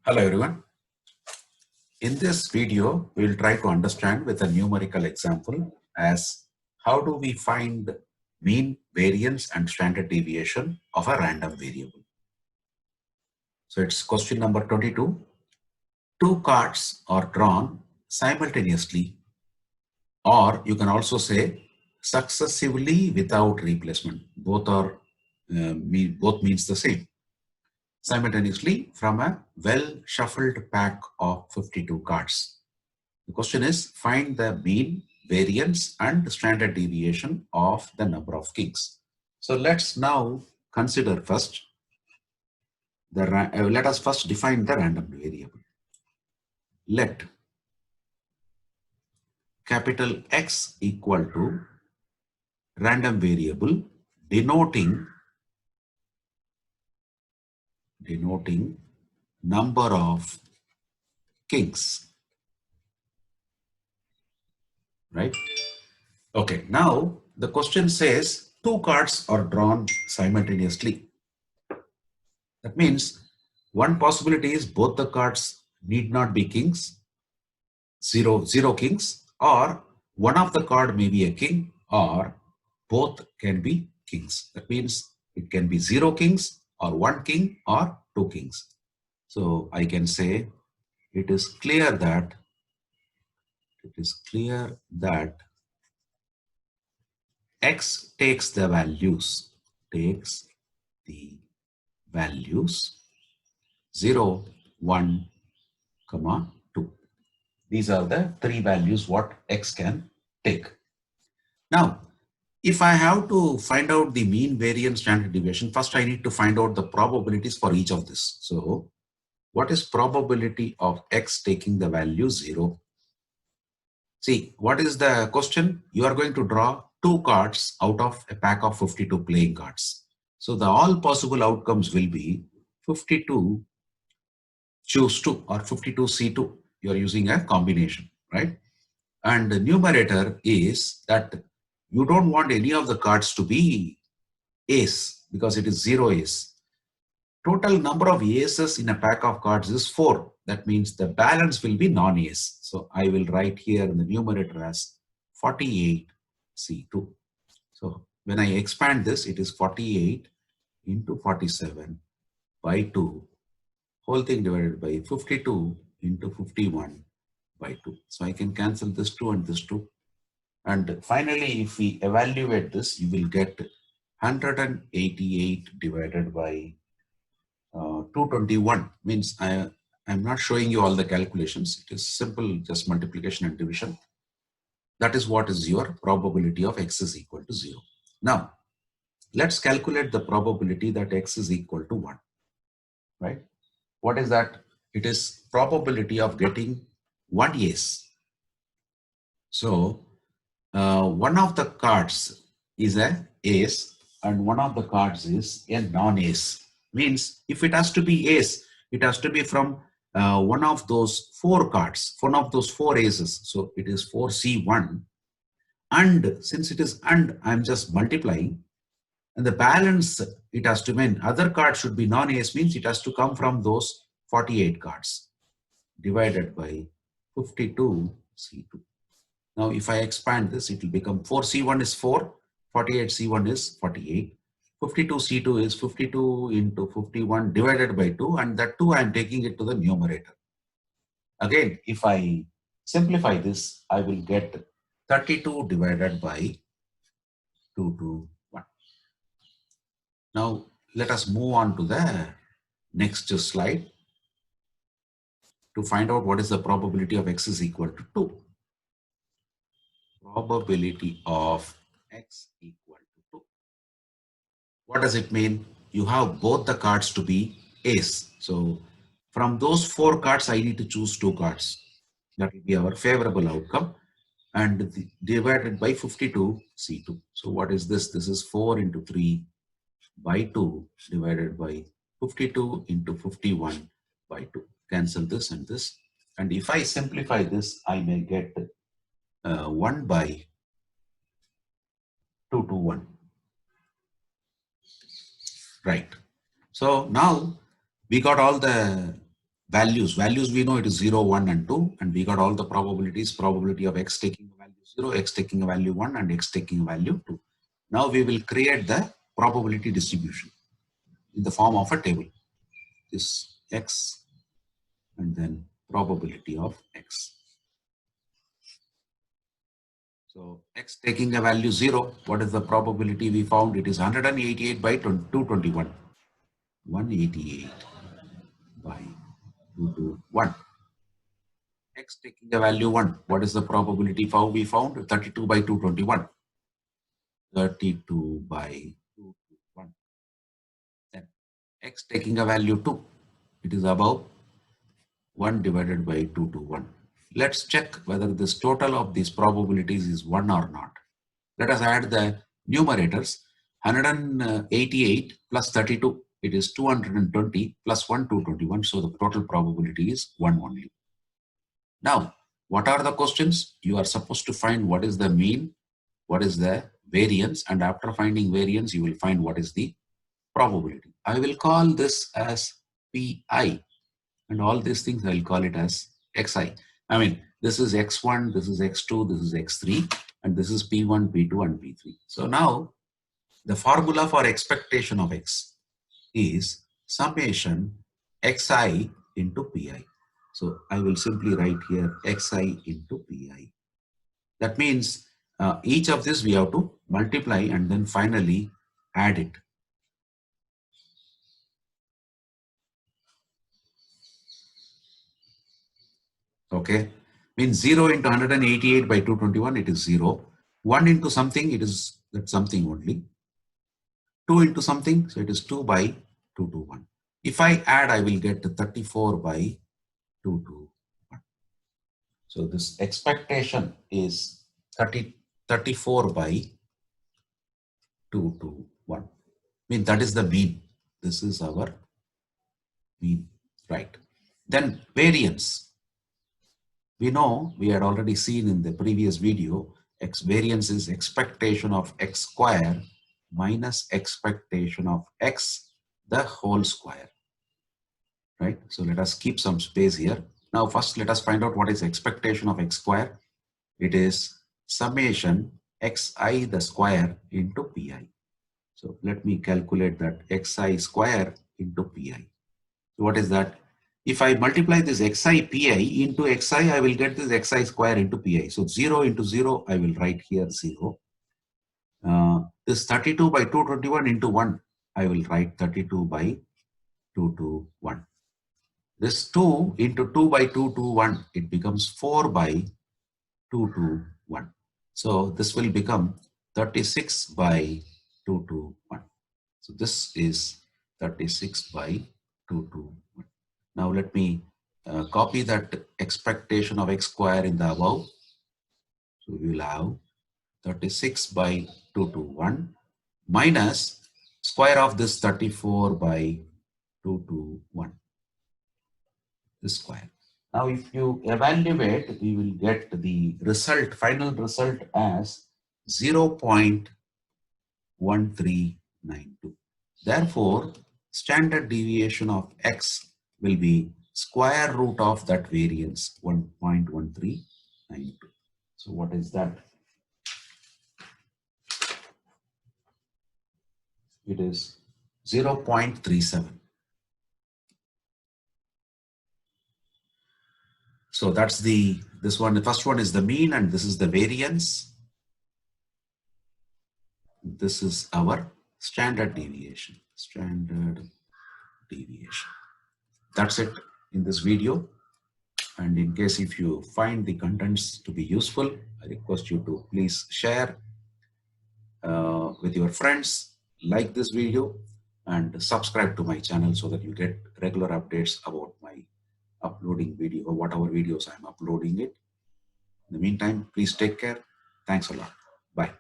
Hello everyone. In this video, we will try to understand with a numerical example as how do we find mean, variance and standard deviation of a random variable. So it's question number 22. Two cards are drawn simultaneously, or you can also say successively without replacement. Both means the same. Simultaneously from a well-shuffled pack of 52 cards. The question is find the mean, variance and standard deviation of the number of kings. So let's now consider first let us first define the random variable. Let capital X equal to random variable denoting number of kings, right? Okay, now the question says two cards are drawn simultaneously. That means one possibility is both the cards need not be kings, zero kings, or one of the card may be a king, or both can be kings. That means it can be 0 kings or 1 king or 2 kings. So I can say it is clear that X takes the values 0, 1, 2. These are the three values what X can take. Now, if I have to find out the mean, variance, standard deviation, first I need to find out the probabilities for each of this. So, what is probability of X taking the value 0? See, what is the question? You are going to draw two cards out of a pack of 52 playing cards. So, the all possible outcomes will be 52 choose 2 or 52 C2. You are using a combination, right? And the numerator is that you don't want any of the cards to be ace because it is 0 ace. Total number of aces in a pack of cards is 4. That means the balance will be non-ace. So I will write here in the numerator as 48 C2. So when I expand this, it is 48 into 47 by 2, whole thing divided by 52 into 51 by 2. So I can cancel this 2 and this 2. And finally, if we evaluate this, you will get 188 divided by 221. Means I'm not showing you all the calculations. It is simple, just multiplication and division. That is what is your probability of X is equal to 0. Now, let's calculate the probability that X is equal to 1. Right? What is that? It is probability of getting 1 ace. So, one of the cards is a ace and one of the cards is a non-ace. Means if it has to be ace, it has to be from one of those 4 cards, one of those 4 aces. So it is 4C1. And since it is and, I'm just multiplying. And the balance it has to mean other card should be non-ace, means it has to come from those 48 cards divided by 52C2. Now, if I expand this, it will become 4C1 is 4, 48C1 is 48, 52C2 is 52 into 51 divided by 2, and that 2 I am taking it to the numerator. Again, if I simplify this, I will get 32 divided by 221. Now, let us move on to the next slide to find out what is the probability of X is equal to 2. Probability of X equal to 2. What does it mean? You have both the cards to be ace. So from those 4 cards, I need to choose 2 cards. That will be our favorable outcome. And divided by 52 C2. So what is this? This is 4 into 3 by 2 divided by 52 into 51 by 2. Cancel this and this. And if I simplify this, I may get 1 by 221. Right. So now we got all the values. Values we know it is 0, 1 and 2, and we got all the probabilities, probability of x taking a value 0, x taking a value 1 and x taking a value 2. Now we will create the probability distribution in the form of a table. This x and then probability of x. So x taking a value 0, what is the probability we found? It is 188 by 221. 188 by 221. X taking a value 1, what is the probability we found? 32 by 221. 32 by 221. Then x taking a value 2, it is above 1 divided by 221. Let's check whether this total of these probabilities is 1 or not. Let us add the numerators. 188 plus 32, it is 220 plus 1, 221. So the total probability is 1 only. Now, what are the questions? You are supposed to find what is the mean, what is the variance, and after finding variance, you will find what is the probability. I will call this as Pi, and all these things I'll call it as Xi. I mean, this is X1, this is X2, this is X3, and this is P1, P2, and P3. So now, the formula for expectation of X is summation Xi into Pi. So I will simply write here Xi into Pi. That means each of this we have to multiply and then finally add it. Okay, means 0 into 188 by 221, it is 0. 1 into something, it is that something only. 2 into something, so it is 2 by 221. If I add, I will get 34 by 221. So this expectation is 34 by 221. I mean, that is the mean. This is our mean, right? Then variance. We know, we had already seen in the previous video, variance is expectation of x square minus expectation of x the whole square, right? So let us keep some space here. Now first let us find out what is expectation of x square. It is summation xi the square into pi. So let me calculate that xi square into pi. So what is that? If I multiply this xi pi into xi, I will get this xi square into pi. So 0 into 0, I will write here 0. This 32 by 221 into 1, I will write 32 by 221. This 2 into 2 by 221, it becomes 4 by 221. So this will become 36 by 221. So this is 36 by 221. Now let me copy that expectation of x square in the above. So we will have 36 by 221 minus square of this 34 by 221. This square. Now if you evaluate, we will get the result, final result as 0.1392. Therefore, standard deviation of x will be square root of that variance, 1.1392. So what is that? It is 0.37. So that's this one, the first one is the mean and this is the variance. This is our standard deviation. That's it in this video. And in case if you find the contents to be useful, I request you to please share with your friends, like this video and subscribe to my channel so that you get regular updates about my uploading video or whatever videos I'm uploading it. In the meantime, please take care. Thanks a lot. Bye.